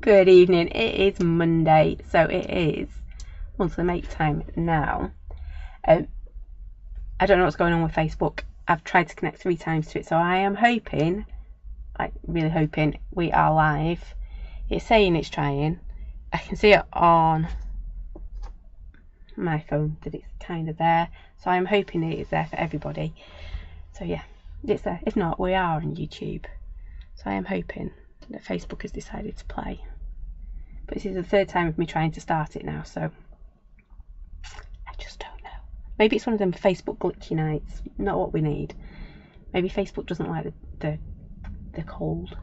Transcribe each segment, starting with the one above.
Good evening. It is Monday, so it is monthly make time now. I don't know what's going on with Facebook. I've tried to connect 3 times to it, so I am hoping, like really hoping, we are live. It's saying it's trying. I can see it on my phone that it's kind of there, so I'm hoping it is there for everybody. So yeah, it's there. If not, we are on YouTube, so I am hoping that Facebook has decided to play. But this is the 3rd time of me trying to start it now, so I just don't know. Maybe it's one of them Facebook glitchy nights. Not what we need. Maybe Facebook doesn't like the cold,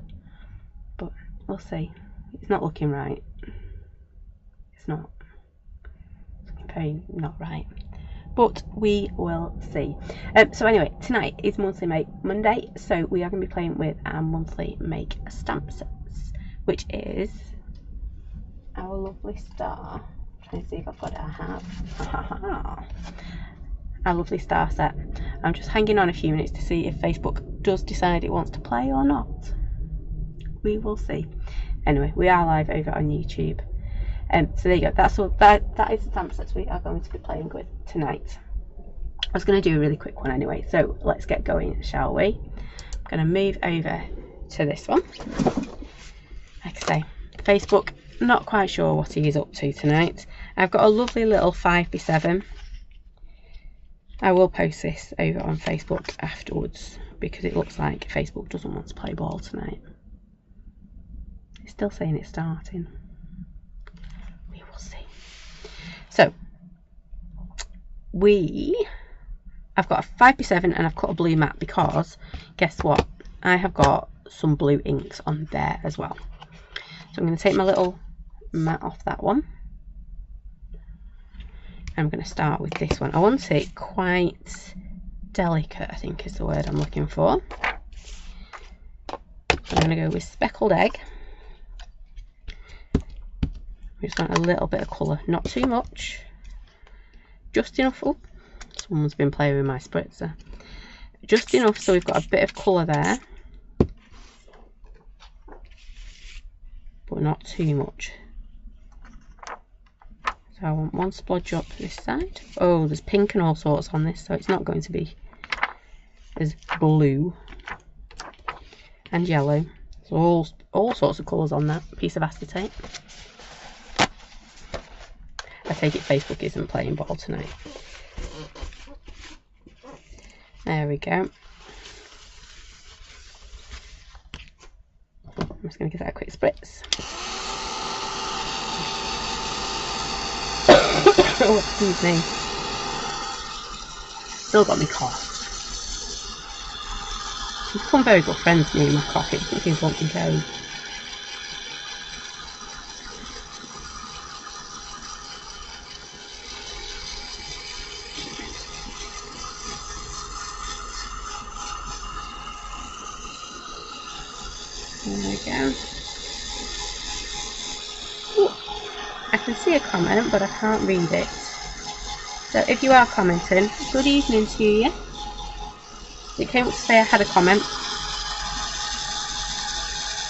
but we'll see. It's not looking right. It's not. It's looking very not right. But we will see. So anyway, tonight is monthly make Monday, so we are going to be playing with our monthly make stamp sets, which is our lovely star. I'm trying to see if I've got it. I have. Our lovely star set. I'm just hanging on a few minutes to see if Facebook does decide it wants to play or not. We will see. Anyway, we are live over on YouTube. So there you go. That's all. That is the stamp sets we are going to be playing with tonight. I was going to do a really quick one anyway, so let's get going, shall we? I'm going to move over to this one. Like I say, Facebook, not quite sure what he is up to tonight. I've got a lovely little 5x7. I will post this over on Facebook afterwards because it looks like Facebook doesn't want to play ball tonight. It's still saying it's starting. We will see. So I've got a 5x7 and I've cut a blue mat because guess what? I have got some blue inks on there as well. So I'm going to take my little mat off that one. I'm going to start with this one. I want it quite delicate, I think is the word I'm looking for. I'm going to go with speckled egg. We just want a little bit of colour, not too much, just enough. Oh, someone's been playing with my spritzer. Just enough so we've got a bit of colour there, but not too much. So I want one splodge up this side. Oh, there's pink and all sorts on this, so it's not going to be as blue and yellow. So all sorts of colours on that piece of acetate. I take it Facebook isn't playing ball tonight. There we go. I'm just going to give that a quick spritz. Oh, excuse me. Still got me cough. We've become very good friends, me and my cough. It doesn't seem to want to go. There we go. Ooh, I can see a comment, but I can't read it. So if you are commenting, good evening to you. It came up to say I had a comment.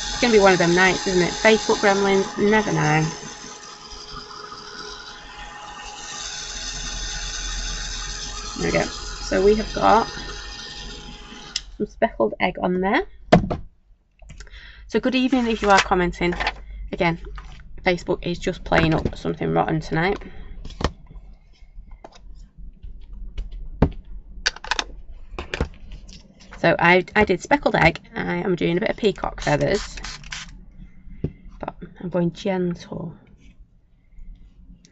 It's going to be one of them nights, isn't it? Facebook gremlins, never know. There we go. So we have got some speckled egg on there. So good evening if you are commenting. Again, Facebook is just playing up something rotten tonight. So I did speckled egg. I am doing a bit of peacock feathers, but I'm going gentle.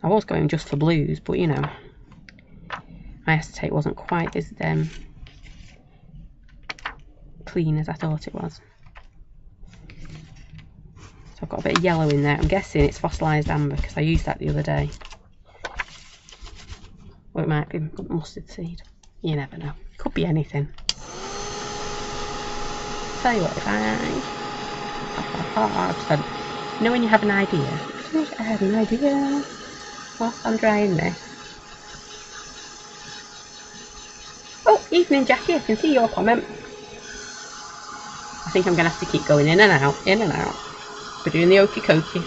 I was going just for blues, but you know, my acetate wasn't quite as clean as I thought it was. So I've got a bit of yellow in there. I'm guessing it's fossilised amber because I used that the other day. Or it might be mustard seed. You never know. Could be anything. Tell you what, if I just said, you know when you have an idea? I have an idea. Whilst I'm drying this. Oh, evening Jackie, I can see your comment. I think I'm going to have to keep going in and out, in and out. We're doing the okey cokey.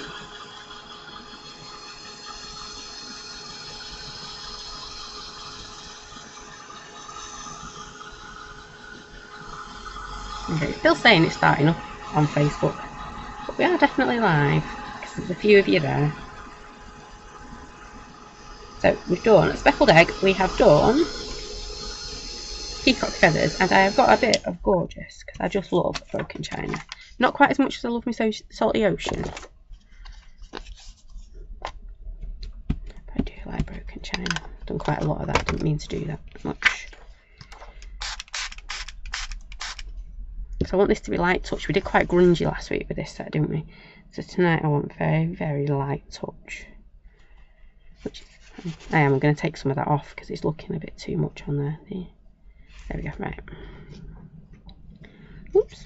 Okay, it's still saying it's starting up on Facebook, but we are definitely live because there's a few of you there. So we've done a speckled egg, we have done peacock feathers, and I have got a bit of gorgeous because I just love broken china. Not quite as much as I love my salty ocean. I do like broken china. I've done quite a lot of that. I didn't mean to do that much. So I want this to be light touch. We did quite grungy last week with this set, didn't we? So tonight I want very, very light touch. Which I am going to take some of that off because it's looking a bit too much on there. There we go, right. Oops.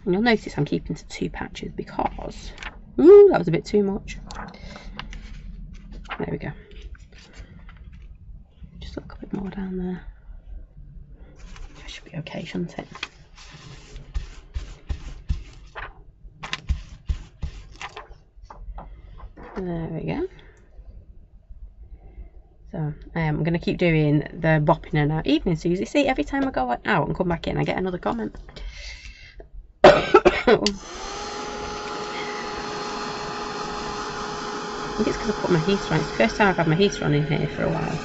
And you'll notice I'm keeping to 2 patches because, ooh, that was a bit too much. There we go. Just a little bit more down there. That should be okay, shouldn't it? There we go. So I'm going to keep doing the bopping in and out. Evening, Susie. See, every time I go out and come back in, I get another comment. I think it's because I put my heater on. It's the first time I've had my heater on in here for a while.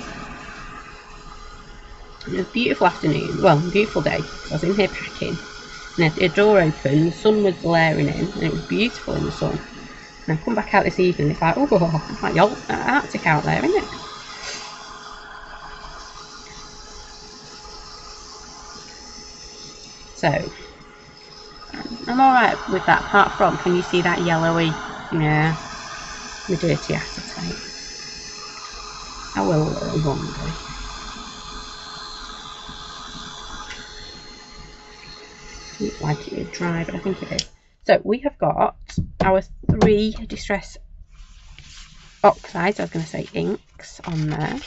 And it was a beautiful afternoon. Well, beautiful day. I was in here packing. And the door opened, the sun was glaring in, and it was beautiful in the sun. And I come back out this evening, it's like, oh, it's like the Arctic out there, isn't it? So, I'm alright with that, apart from, can you see that yellowy, yeah, the dirty acetate? I will one day. Looks like it was dry, but I think it is. So we have got our 3 distress oxides, I was going to say inks, on there.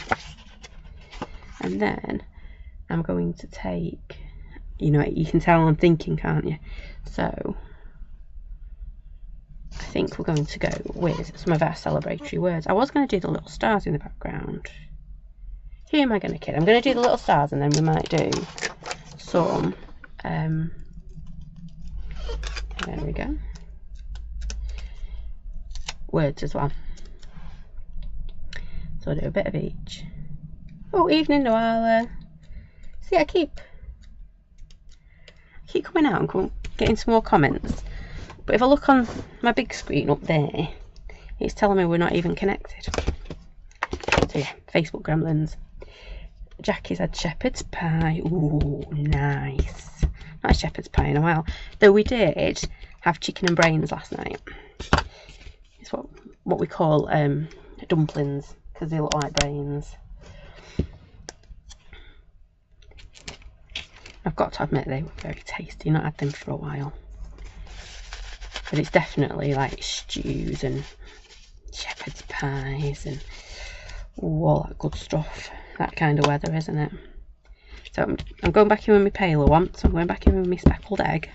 And then I'm going to take, you know, you can tell I'm thinking, can't you? So I think we're going to go with some of our celebratory words. I was going to do the little stars in the background. Who am I going to kid? I'm going to do the little stars and then we might do some there we go, words as well. So I'll do a bit of each. Oh, evening, Noala. See, I keep coming out and getting some more comments, but if I look on my big screen up there, it's telling me we're not even connected. So yeah, Facebook gremlins. Jackie's had shepherd's pie. Ooh, nice. Not a shepherd's pie in a while, though we did have chicken and brains last night. It's what we call dumplings because they look like brains. I've got to admit they were very tasty. Not had them for a while, but it's definitely like stews and shepherd's pies and all that good stuff. That kind of weather, isn't it? So I'm going back in with my paler one, so I'm going back in with my speckled egg.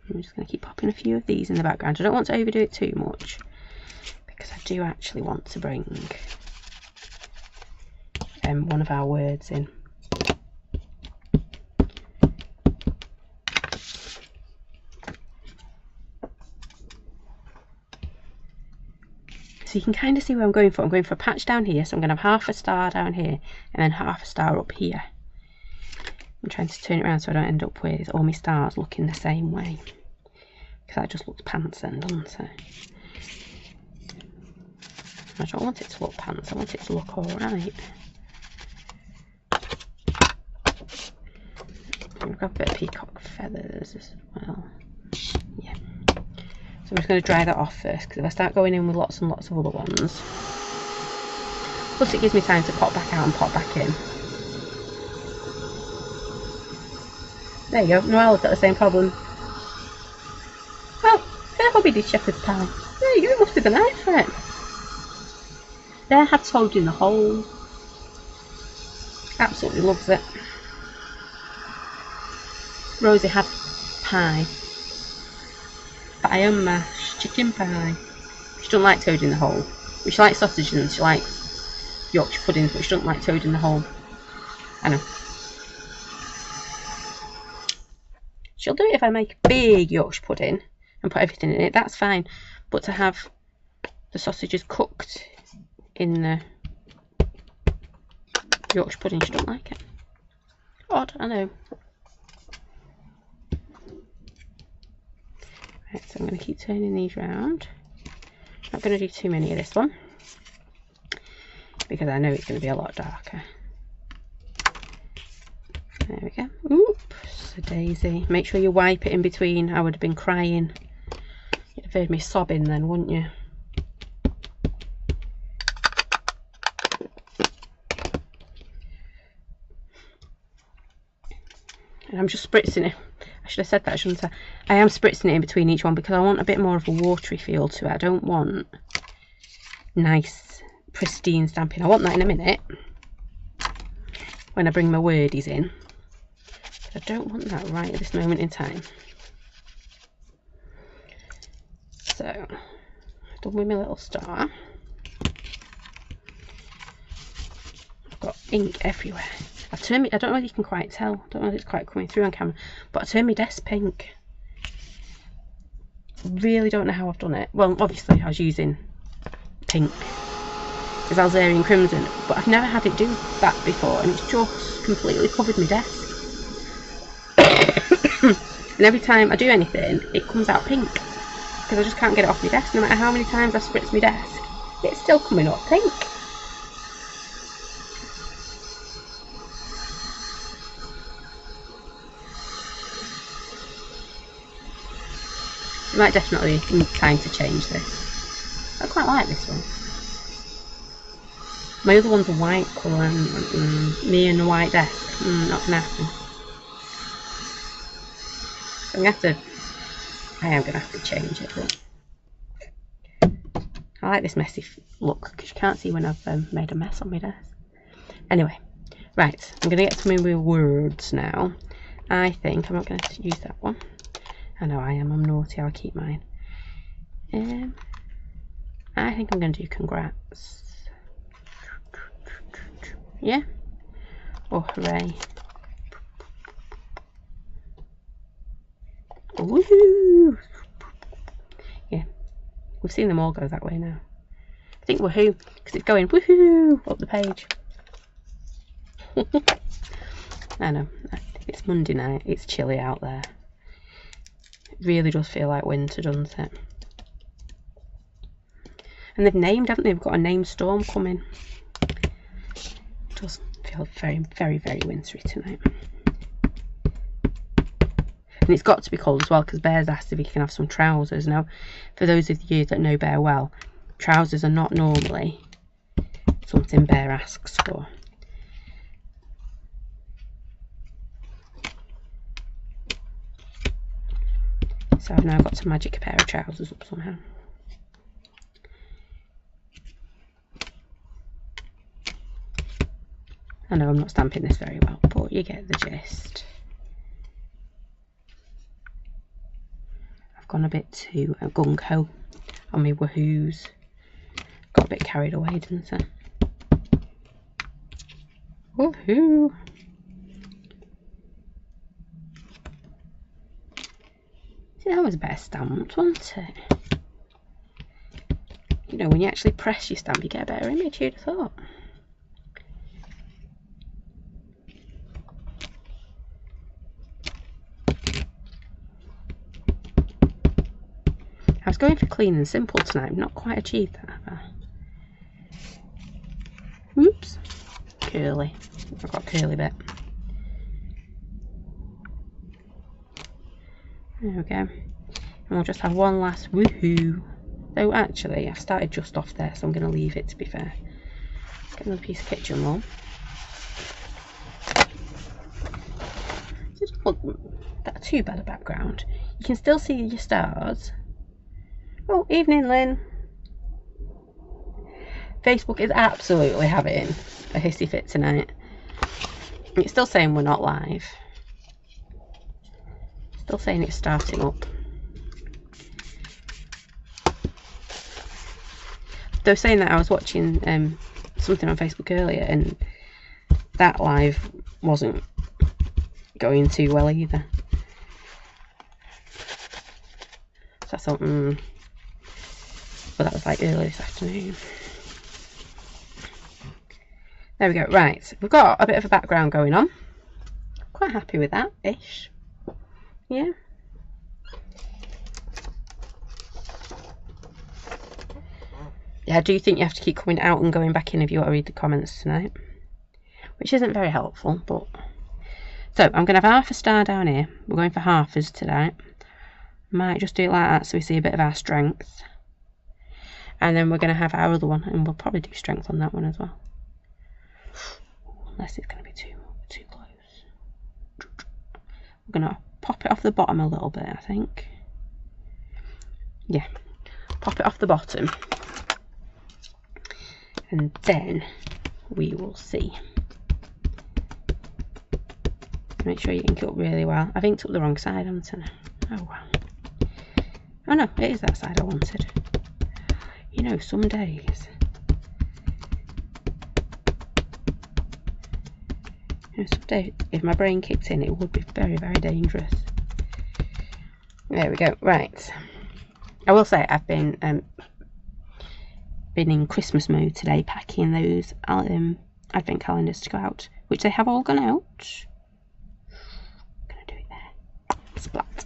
I'm just going to keep popping a few of these in the background. I don't want to overdo it too much because I do actually want to bring one of our words in. So you can kind of see where I'm going for. I'm going for a patch down here, so I'm going to have half a star down here and then half a star up here. I'm trying to turn it around so I don't end up with all my stars looking the same way, because that just looks pants then, doesn't it? I don't want it to look pants, I want it to look alright. We've got a bit of peacock feathers as well. Yeah. So I'm just going to dry that off first, because if I start going in with lots and lots of other ones, plus it gives me time to pop back out and pop back in. There you go, Noelle's got the same problem. did shepherd's pie. There you go, it must be the knife for it. There had toad in the hole. Absolutely loves it. Rosie had pie. Pie and mash, chicken pie. She doesn't like toad in the hole. She likes sausage and she likes Yorkshire puddings, but she doesn't like toad in the hole. I know. She'll do it if I make a big Yorkshire pudding and put everything in it, that's fine. But to have the sausages cooked in the Yorkshire pudding, she don't like it. Odd, I know. Right, so I'm going to keep turning these round. Not going to do too many of this one because I know it's going to be a lot darker. There we go. Oops, a daisy. Make sure you wipe it in between. I would have been crying. You'd have heard me sobbing then, wouldn't you? And I'm just spritzing it. I should have said that, shouldn't I? I am spritzing it in between each one because I want a bit more of a watery feel to it. I don't want nice, pristine stamping. I want that in a minute when I bring my wordies in. But I don't want that right at this moment in time. So, I've done with my little star. I've got ink everywhere. I've turned me, I don't know if you can quite tell, I don't know if it's quite coming through on camera, but I turned my desk pink. Really don't know how I've done it. Well, obviously I was using pink as Alzerian crimson, but I've never had it do that before, and it's just completely covered my desk. And every time I do anything, it comes out pink, because I just can't get it off my desk. No matter how many times I spritz my desk, it's still coming up pink. It might definitely be time to change this. I quite like this one. My other one's a white colour, and me and a white desk, not gonna happen. So I am gonna have to change it. But I like this messy look because you can't see when I've made a mess on my desk. Anyway, right, I'm gonna get to my words now. I think I'm not gonna use that one. I know I am, I'm naughty, I'll keep mine. I think I'm going to do congrats. Yeah? Or hooray. Woohoo! Yeah, we've seen them all go that way now. I think woohoo, because it's going woohoo up the page. I know, it's Monday night, it's chilly out there. Really does feel like winter, doesn't it? And they've named, haven't they? They've got a named storm coming. It does feel very, very, very wintry tonight. And it's got to be cold as well, because Bear's asked if he can have some trousers. Now, for those of you that know Bear well, trousers are not normally something Bear asks for. So I've now got to magic a pair of trousers up somehow. I know I'm not stamping this very well, but you get the gist. I've gone a bit too gung-ho on my woohoos. Got a bit carried away, didn't I? Woohoo! See, that was better stamped, wasn't it? You know, when you actually press your stamp, you get a better image, you'd have thought. I was going for clean and simple tonight. I've not quite achieved that, have I? Oops. Curly. I've got a curly bit. There we go. And we'll just have one last woohoo. Though actually, I've started just off there, so I'm going to leave it, to be fair. Get another piece of kitchen roll. It doesn't look that too bad a background. You can still see your stars. Oh, evening, Lynn. Facebook is absolutely having a hissy fit tonight. It's still saying we're not live. Still saying it's starting up. They were saying that I was watching something on Facebook earlier, and that live wasn't going too well either. So I thought, well, that was like early this afternoon. There we go. Right, we've got a bit of a background going on. Quite happy with that ish. Yeah. Yeah, I do think you have to keep coming out and going back in if you want to read the comments tonight, which isn't very helpful, but... So, I'm going to have half a star down here. We're going for halfers tonight. Might just do it like that so we see a bit of our strength. And then we're going to have our other one, and we'll probably do strength on that one as well. Unless it's going to be too close. We're going to pop it off the bottom a little bit, I think. Yeah, pop it off the bottom. And then we will see. Make sure you ink it up really well. I've inked up the wrong side, haven't I? Oh well. Oh no, it is that side I wanted. You know, some days. You know, some days, if my brain kicked in, it would be very, very dangerous. There we go. Right. I will say I've been in Christmas mode today, packing those advent calendars to go out, which they have all gone out. I'm gonna do it there. Splat.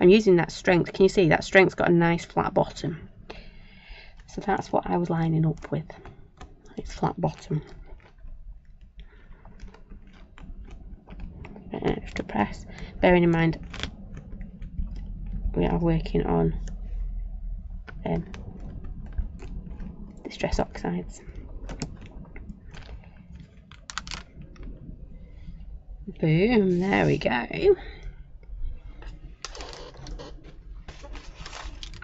I'm using that strength. Can you see that strength's got a nice flat bottom? So that's what I was lining up with. It's flat bottom. Extra press. Bearing in mind we are working on distress oxides. Boom, there we go.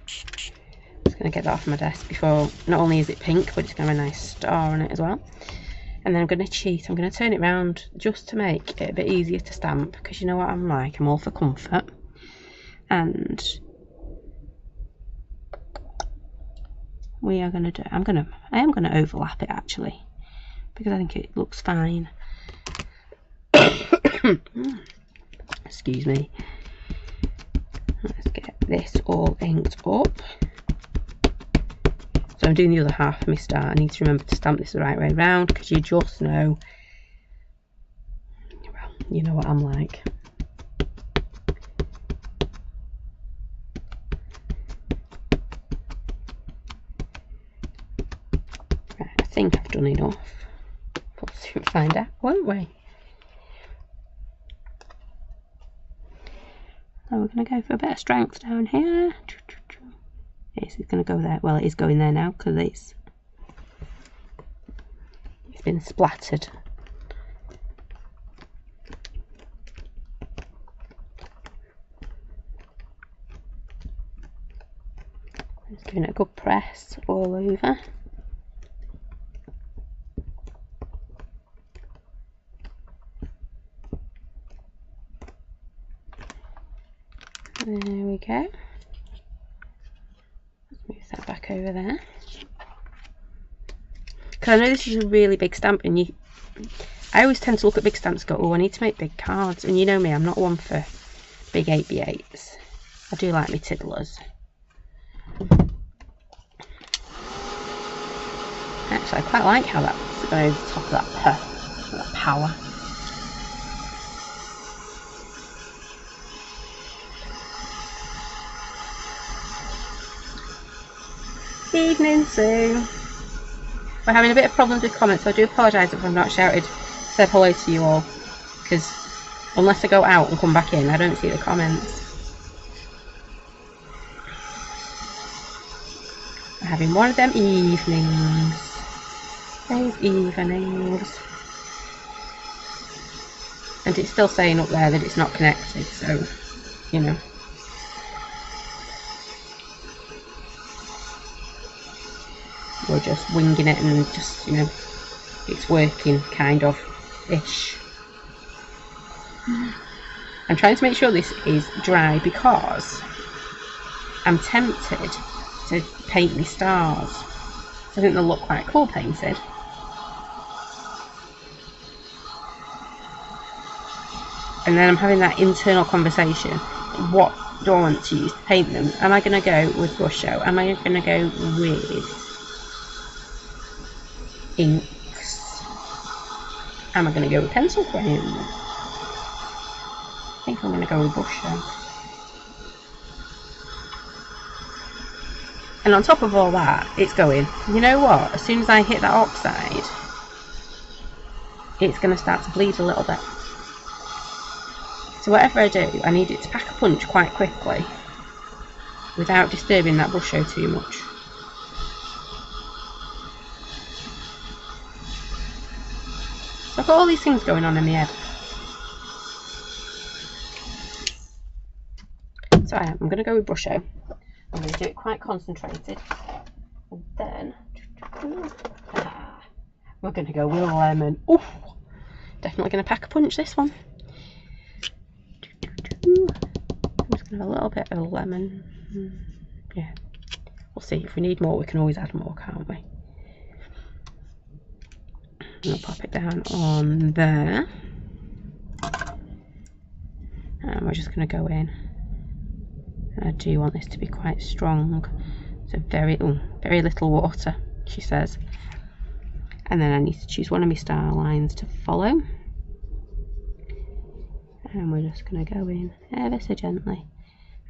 Just going to get that off my desk before, not only is it pink, but it's going to have a nice star on it as well. And then I'm going to cheat, I'm going to turn it round just to make it a bit easier to stamp, because you know what I'm like, I'm all for comfort. And we are going to do, I am going to overlap it actually, because I think it looks fine. Excuse me. Let's get this all inked up. So I'm doing the other half of my star. I need to remember to stamp this the right way around, because you just know, well, you know what I'm like. Right, I think I've done enough. We'll soon find out, won't we? So we're going to go for a bit of strength down here. It's going to go there. Well, it is going there now because it's been splattered. Just giving it a good press all over. There we go. Let's move that back over there. Because I know this is a really big stamp, and I always tend to look at big stamps and go, oh, I need to make big cards. And you know me, I'm not one for big 8x8s. I do like my tiddlers. Actually, I quite like how that's going over the top of that power. Evening, Sue. We're having a bit of problems with comments, so I do apologise if I've not said hello to you all, because unless I go out and come back in, I don't see the comments. We're having one of them evenings. Those evenings. And it's still saying up there that it's not connected, so, you know. we're just winging it and just, you know, it's working kind of ish. I'm trying to make sure this is dry because I'm tempted to paint these stars. I think they'll look quite cool painted. And then I'm having that internal conversation. What do I want to use to paint them? Am I going to go with brush show? Am I going to go with inks? Am I going to go with pencil frame? I think I'm going to go with brush show. And on top of all that, it's going, you know what? As soon as I hit that oxide, it's going to start to bleed a little bit. So whatever I do, I need it to pack a punch quite quickly without disturbing that brush show too much. So I've got all these things going on in my head. So I'm going to go with brush show. I'm going to do it quite concentrated. And then we're going to go with lemon. Ooh, definitely going to pack a punch this one. I'm just going to have a little bit of lemon. Yeah, we'll see. If we need more, we can always add more, can't we? I'll pop it down on there. And we're just going to go in. I do want this to be quite strong. So very little water, she says. And then I need to choose one of my star lines to follow. And we're just going to go in ever so gently.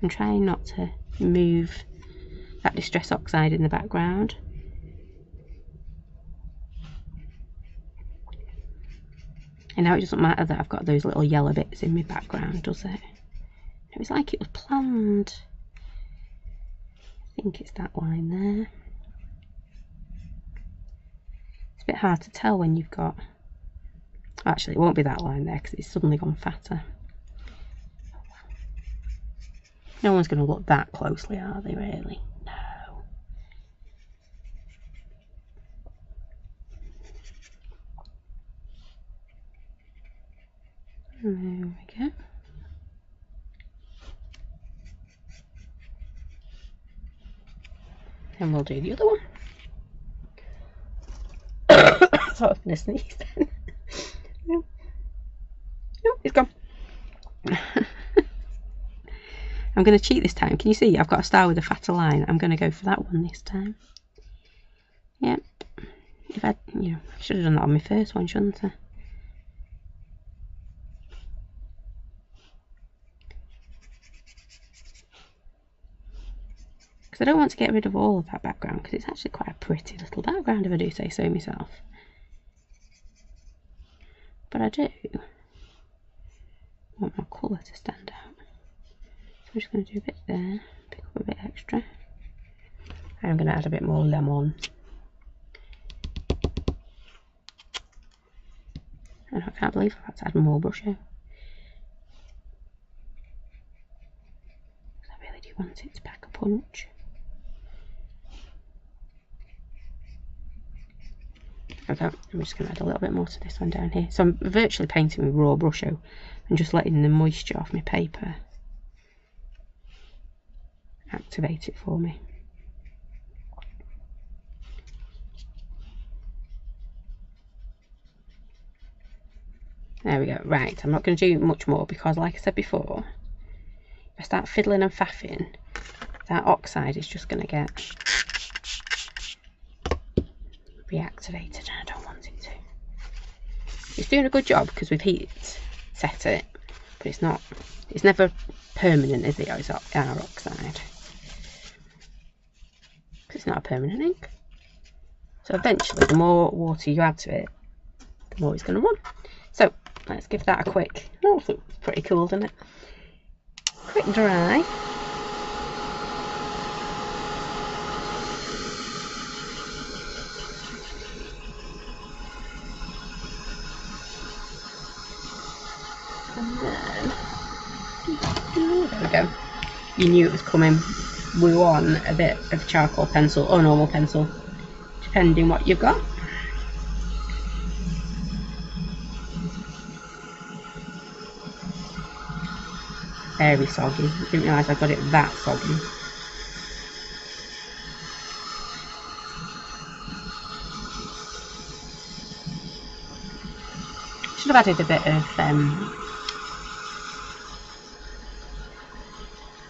I'm trying not to move that Distress Oxide in the background. And now it doesn't matter that I've got those little yellow bits in my background, does it? It was like it was planned. I think it's that line there. It's a bit hard to tell when you've got... Actually, it won't be that line there because it's suddenly gone fatter. No one's going to look that closely, are they, really? No. There we go. And we'll do the other one. So I was going to sneeze then. No, it's gone. I'm going to cheat this time. Can you see? I've got a star with a fatter line. I'm going to go for that one this time. Yep. If I, you know, I should have done that on my first one, shouldn't I? Because I don't want to get rid of all of that background, because it's actually quite a pretty little background if I do say so myself. But I do want my colour to stand out. So I'm just going to do a bit there, pick up a bit extra. And I'm going to add a bit more lemon. And I can't believe I've had to add more brush out. Because I really do want it to pack a punch. Okay, I'm just going to add a little bit more to this one down here. So I'm virtually painting with raw brush out and just letting the moisture off my paper activate it for me. There we go. Right, I'm not going to do much more because, like I said before, if I start fiddling and faffing, that oxide is just going to get reactivated and I don't want it to. It's doing a good job because we've heat set it, but it's never permanent, is it? It's our oxide. Because it's not a permanent ink. So eventually the more water you add to it, the more it's going to run. So let's give that a quick, oh, it's pretty cool, doesn't it? Quick dry. And then, there we go. You knew it was coming. We want a bit of charcoal pencil or normal pencil to depending what you've got. Very soggy. Didn't realise I got it that soggy. Should have added a bit of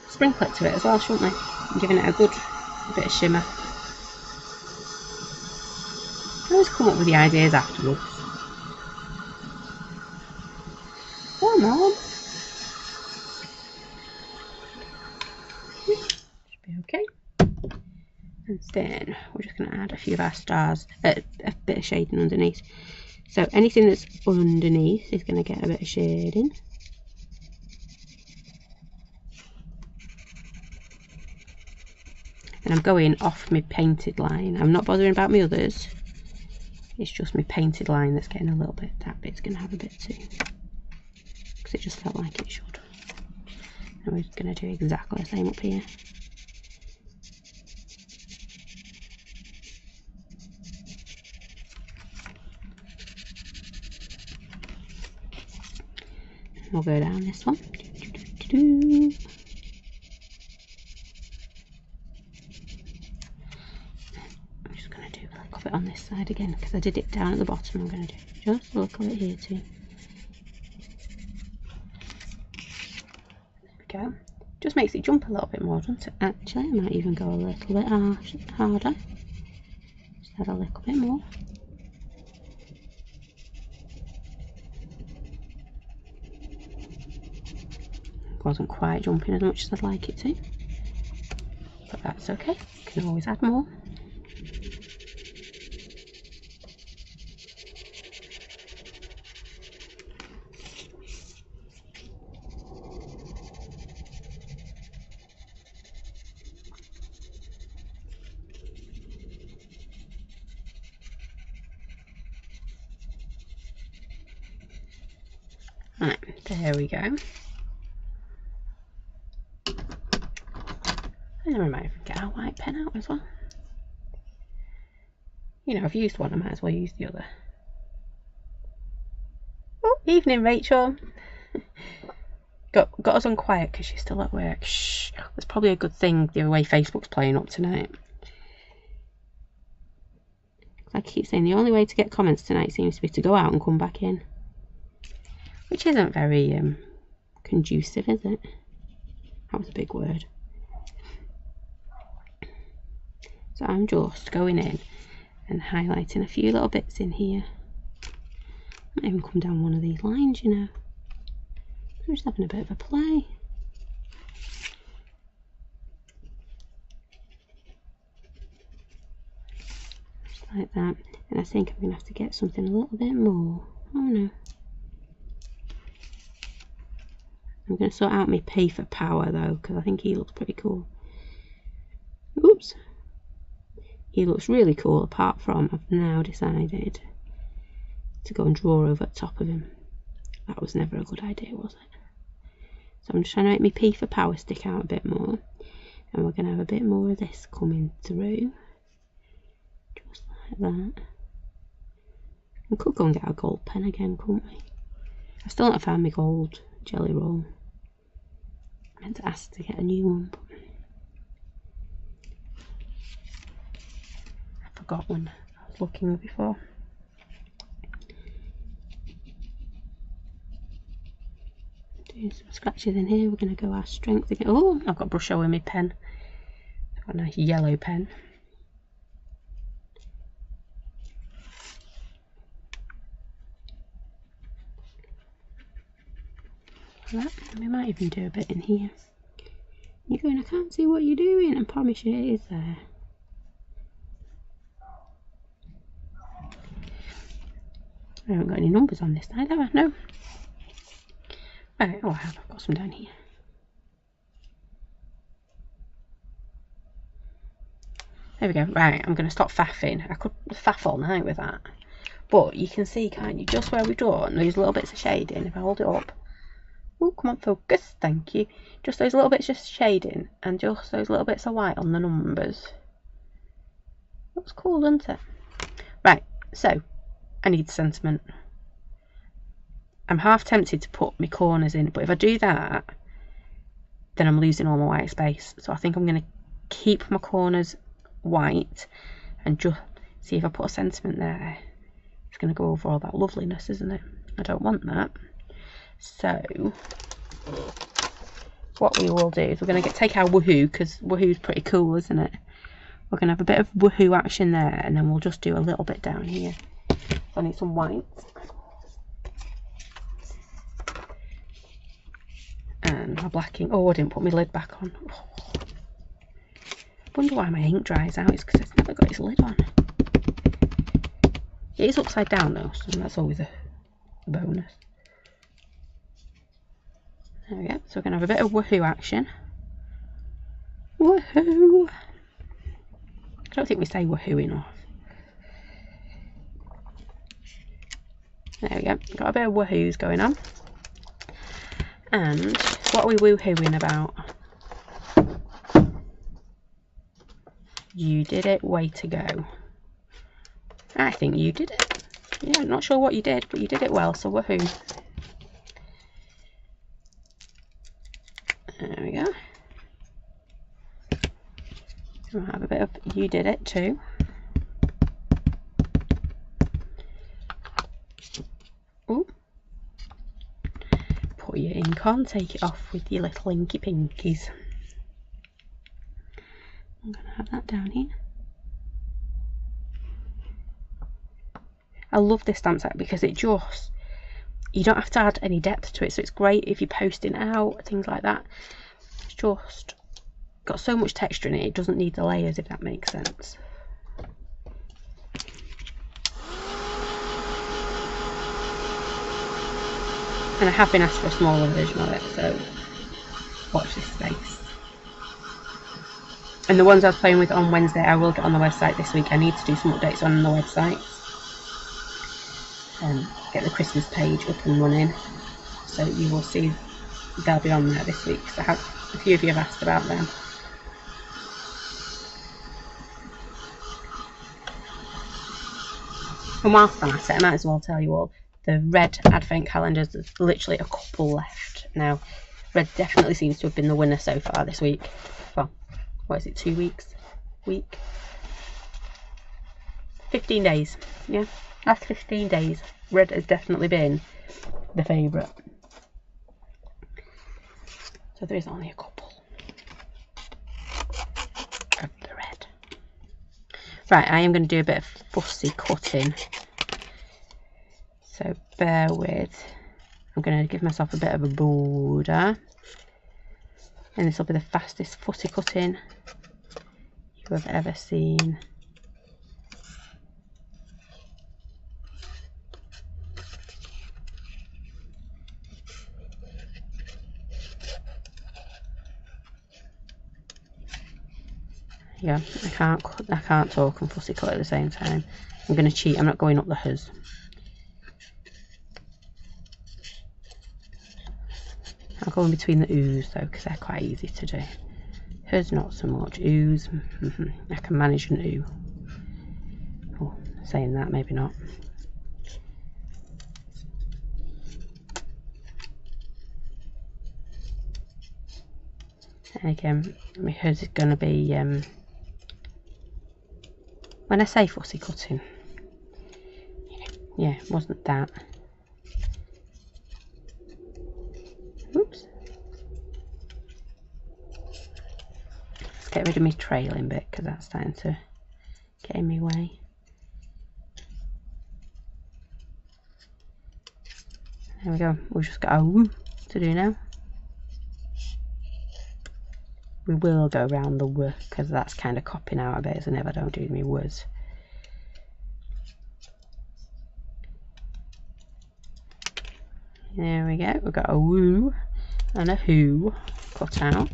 sprinkler to it as well, shouldn't we? I'm giving it a good bit of shimmer. I always come up with the ideas afterwards. Come on. Should be okay. And then we're just going to add a few of our stars, a bit of shading underneath. So anything that's underneath is going to get a bit of shading. And I'm going off my painted line. I'm not bothering about my others. It's just my painted line that's getting a little bit, that bit's going to have a bit too. Because it just felt like it should. And we're going to do exactly the same up here. We'll go down this one. I'm just going to do a little bit on this side again because I did it down at the bottom. I'm going to do just a little bit here too. There we go. Just makes it jump a little bit more, doesn't it? Actually, I might even go a little bit harder. Just add a little bit more. Wasn't quite jumping as much as I'd like it to, but that's okay. You can always add more. Right, there we go. And then we might even get our white pen out as well. You know, I've used one, I might as well use the other. Oh, evening, Rachel. got us on quiet because she's still at work. Shh. That's probably a good thing, the way Facebook's playing up tonight. I keep saying the only way to get comments tonight seems to be to go out and come back in. Which isn't very conducive, is it? That was a big word. So I'm just going in and highlighting a few little bits in here. Might even come down one of these lines, you know. I'm just having a bit of a play. Just like that. And I think I'm going to have to get something a little bit more. Oh no. I'm going to sort out my P for power though, because I think he looks pretty cool. Oops. He looks really cool, apart from I've now decided to go and draw over the top of him. That was never a good idea, was it? So I'm just trying to make my P for power stick out a bit more. And we're going to have a bit more of this coming through. Just like that. We could go and get our gold pen again, couldn't we? I still not found my gold jelly roll. I meant to ask to get a new one, but got one I was looking before. Doing some scratches in here. We're going to go our strength again. Oh, I've got brush over my pen. I've got a nice yellow pen. Like that. And we might even do a bit in here. You're going, I can't see what you're doing. I promise you it is there. I haven't got any numbers on this side, have I? No. Right, oh I have. I've got some down here. There we go. Right, I'm going to stop faffing. I could faff all night with that. But you can see, can't you, just where we've drawn those little bits of shading, if I hold it up. Oh, come on, focus. Thank you. Just those little bits of shading and just those little bits of white on the numbers. Looks cool, doesn't it? So I need sentiment. I'm half tempted to put my corners in, but if I do that, then I'm losing all my white space. So I think I'm going to keep my corners white and just see if I put a sentiment there. It's going to go over all that loveliness, isn't it? I don't want that. So what we will do is we're going to take our woohoo, because woohoo's pretty cool, isn't it? We're going to have a bit of woohoo action there, and then we'll just do a little bit down here. So I need some white. And my blacking. Oh, I didn't put my lid back on. Oh. Wonder why my ink dries out. It's because it's never got its lid on. It is upside down though, so that's always a bonus. There we go. So we're going to have a bit of woohoo action. Woohoo! I don't think we say woohoo enough. There we go. Got a bit of woohoos going on. And what are we woohooing about? You did it, way to go. I think you did it. Yeah, I'm not sure what you did, but you did it well, so woohoo. There we go. We'll have a bit of you did it too. Ooh. Put your ink on, take it off with your little inky pinkies. I'm going to have that down here. I love this stamp set because it just, you don't have to add any depth to it, so it's great if you're posting out, things like that. It's just got so much texture in it, it doesn't need the layers, if that makes sense. And I have been asked for a smaller version of it, so watch this space. And the ones I was playing with on Wednesday, I will get on the website this week. I need to do some updates on the website. Get the Christmas page up and running. So you will see they'll be on there this week. So a few of you have asked about them. And whilst I'm at it, I might as well tell you all, the red advent calendars, there's literally a couple left. Now, red definitely seems to have been the winner so far this week. Well, what is it, 2 weeks? Week? 15 days, yeah. Last 15 days, red has definitely been the favourite. So there is only a couple of the red. Right, I am going to do a bit of fussy cutting. So bear with. I'm going to give myself a bit of a border. And this will be the fastest fussy cutting you have ever seen. Yeah, I can't talk and fussy cut at the same time. I'm going to cheat. I'm not going up the hers. I'll go in between the oohs though, because they're quite easy to do. Hers not so much. Oohs, I can manage an ooh. Oh, saying that, maybe not. And again, hers is going to be, when I say fussy cutting, yeah, it wasn't that. Oops. Let's get rid of my trailing bit because that's starting to get in my way. There we go. We've just got a woo to do now. We will go around the w because that's kind of copping out a bit, isn't it, if I don't do my words. There we go. We've got a woo and a who cut out,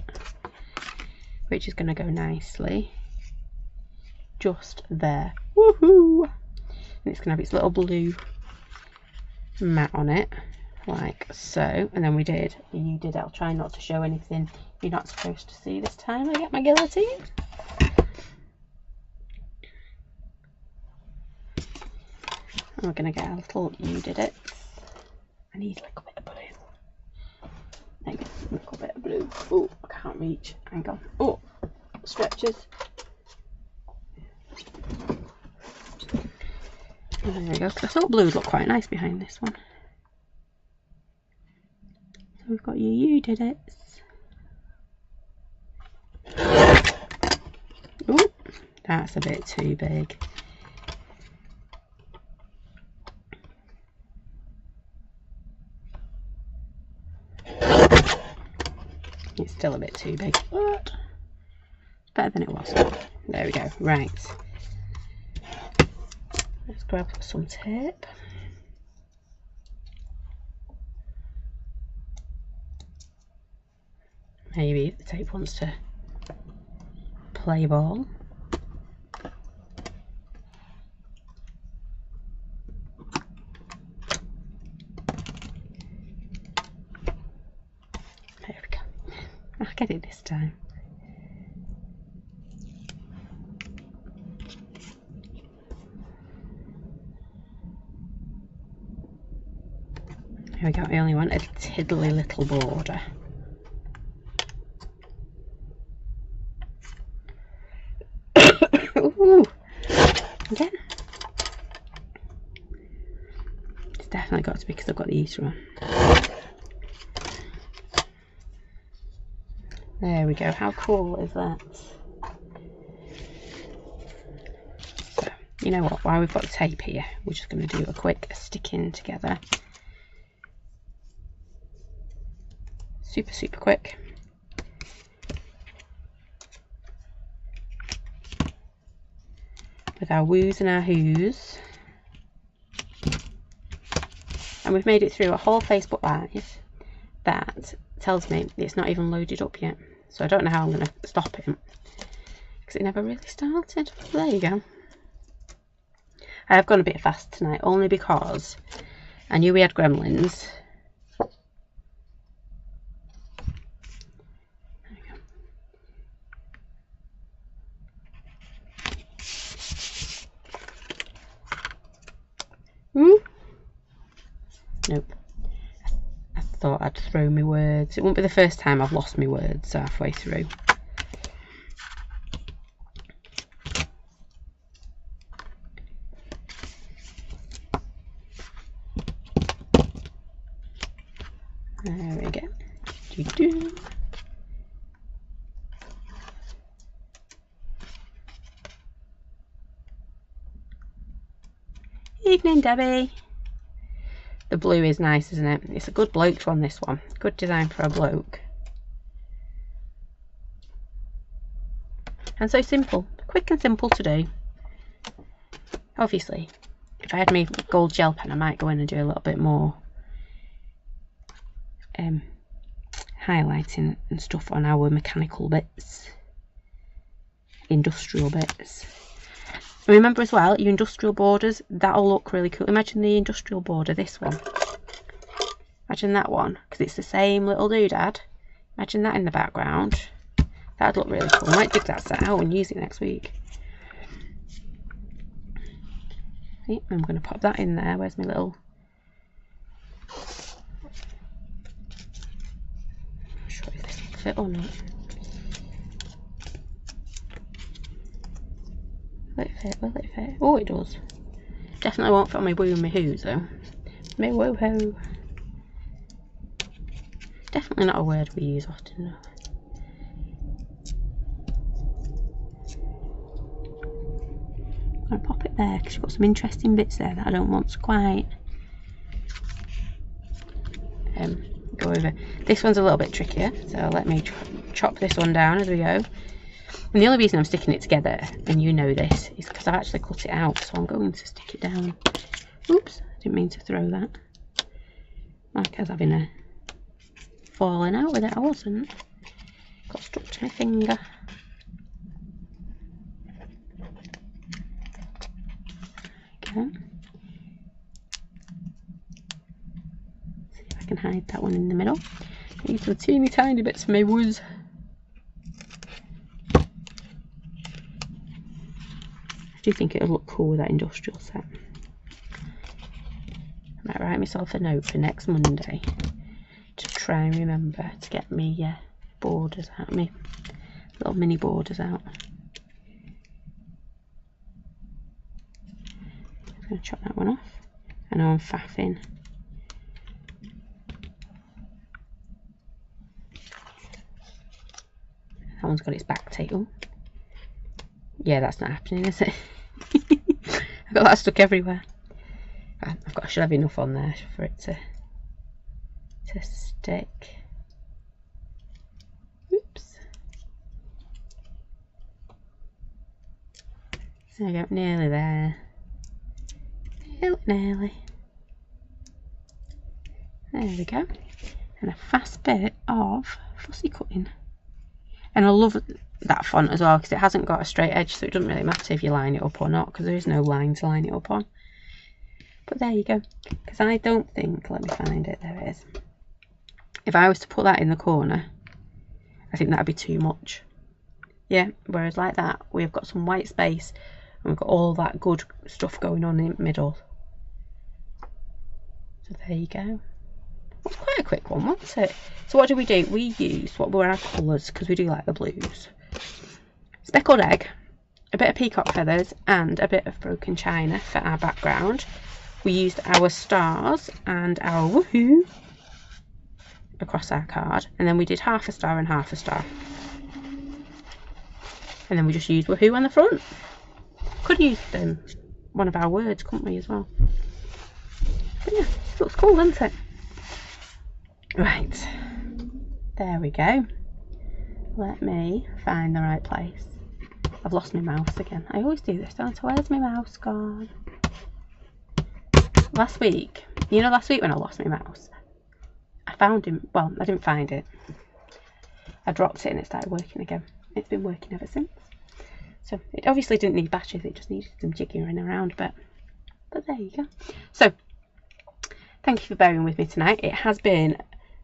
which is going to go nicely just there. Woohoo! And it's going to have its little blue mat on it, like so. And then we did, you did, I'll try not to show anything you're not supposed to see this time. I get my guillotine. And we're going to get a little You Did It. I need a little bit of blue. There you go, a little bit of blue. Oh, I can't reach. Hang on. Oh, stretches. And there we go. I thought blue would look quite nice behind this one. So we've got You Did It. Oh, that's a bit too big. It's still a bit too big, but it's better than it was. There we go. Right. Let's grab some tape. Maybe the tape wants to play ball. There we go. I'll get it this time. There we go. I only want a tiddly little border. Ooh. Again. It's definitely got to be because I've got the heater on. There we go. How cool is that? So, you know what? While we've got the tape here, we're just going to do a quick sticking together. Super, super quick. With our woos and our whoos. And we've made it through a whole Facebook Live that tells me it's not even loaded up yet. So I don't know how I'm going to stop it because it never really started. So there you go. I have gone a bit fast tonight only because I knew we had gremlins. Ooh. Nope. I thought I'd throw my words. It won't be the first time I've lost my words halfway through. There we go. Doo-doo. Evening, Debbie. The blue is nice, isn't it? It's a good bloke one, this one. Good design for a bloke. And so simple. Quick and simple to do. Obviously, if I had my gold gel pen, I might go in and do a little bit more highlighting and stuff on our mechanical bits. Industrial bits. And remember as well, your industrial borders, that'll look really cool. Imagine the industrial border, this one. Imagine that one, because it's the same little doodad. Imagine that in the background. That'd look really cool. I might dig that set out and use it next week. See, I'm going to pop that in there. Where's my little... I'm not sure if this will fit or not. Will it fit? Will it fit? Oh, it does. Definitely won't fit on my woo and my whoos though. My woo-ho. Definitely not a word we use often enough. I'm going to pop it there because you've got some interesting bits there that I don't want to quite go over. This one's a little bit trickier, so let me chop this one down as we go. And the only reason I'm sticking it together, and you know this, is because I've actually cut it out, so I'm going to stick it down. Oops, I didn't mean to throw that. Like I was having a falling out with it, I wasn't. Got stuck to my finger. Okay. See if I can hide that one in the middle. Need some teeny tiny bits of my woos. I do think it'll look cool with that industrial set. Might write myself a note for next Monday to try and remember to get me borders out, me little mini borders out. I'm going to chop that one off. I know I'm faffing. That one's got its back tail. Yeah, that's not happening, is it? I've got that stuck everywhere. I should have enough on there for it to stick. Oops. There we go, nearly there. Nearly. There we go. And a fast bit of fussy cutting. And I love that font as well because it hasn't got a straight edge, so it doesn't really matter if you line it up or not because there is no line to line it up on. But there you go. Because I don't think, let me find it, there it is. If I was to put that in the corner, I think that would be too much. Yeah, whereas like that, we've got some white space and we've got all that good stuff going on in the middle. So there you go. That's quite a quick one, wasn't it? So what do? We use what were our colours because we do like the blues. Speckled egg, a bit of peacock feathers and a bit of broken china for our background. We used our stars and our woohoo across our card, and then we did half a star and half a star. And then we just used woohoo on the front. Could use one of our words, couldn't we, as well? But yeah, it looks cool, doesn't it? Right, there we go. Let me find the right place. I've lost my mouse again. I always do this, don't I? Where's my mouse gone? Last week when I lost my mouse, I found him. Well, I didn't find it. I dropped it and it started working again. It's been working ever since. So it obviously didn't need batteries, it just needed some jiggering around, but there you go. So thank you for bearing with me tonight. It has been,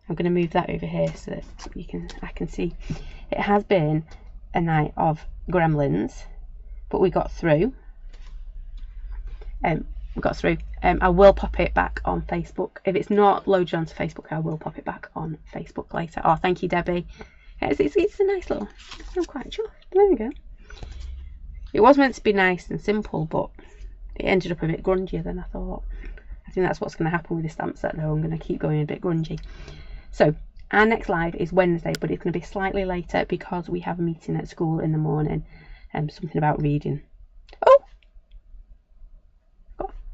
I'm going to move that over here so that I can see. It has been a night of gremlins, but we got through. I will pop it back on Facebook. If it's not loaded onto Facebook, I will pop it back on Facebook later. Oh, thank you, Debbie. It's a nice little, I'm quite chuffed. There we go. It was meant to be nice and simple, but it ended up a bit grungier than I thought. I think that's what's going to happen with this stamp set though. I'm going to keep going a bit grungy. So our next live is Wednesday, but it's going to be slightly later because we have a meeting at school in the morning. Something about reading. Oh,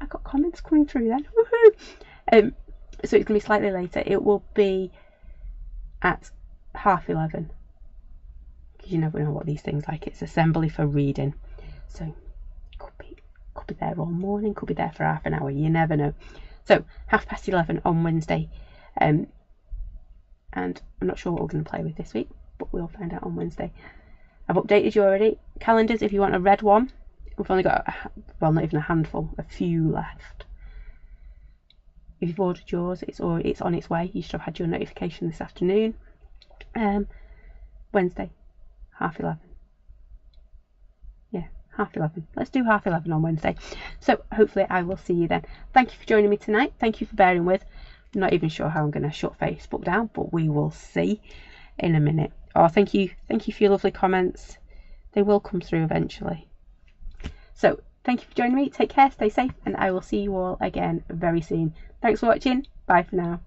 I got comments coming through then. So it's going to be slightly later. It will be at 11:30 because you never know what these things like. It's assembly for reading, so could be there all morning, could be there for half an hour, you never know. So 11:30 on Wednesday, and I'm not sure what we're going to play with this week, but we'll find out on Wednesday. I've updated you already. Calendars, if you want a red one, we've only got not even a handful, a few left. If you've ordered yours, it's on its way. You should have had your notification this afternoon. Wednesday, 11:30. Yeah, 11:30. Let's do 11:30 on Wednesday. So hopefully I will see you then. Thank you for joining me tonight. Thank you for bearing with. I'm not even sure how I'm going to shut Facebook down, but we will see in a minute. Oh, thank you for your lovely comments. They will come through eventually. So thank you for joining me. Take care, stay safe, and I will see you all again very soon. Thanks for watching. Bye for now.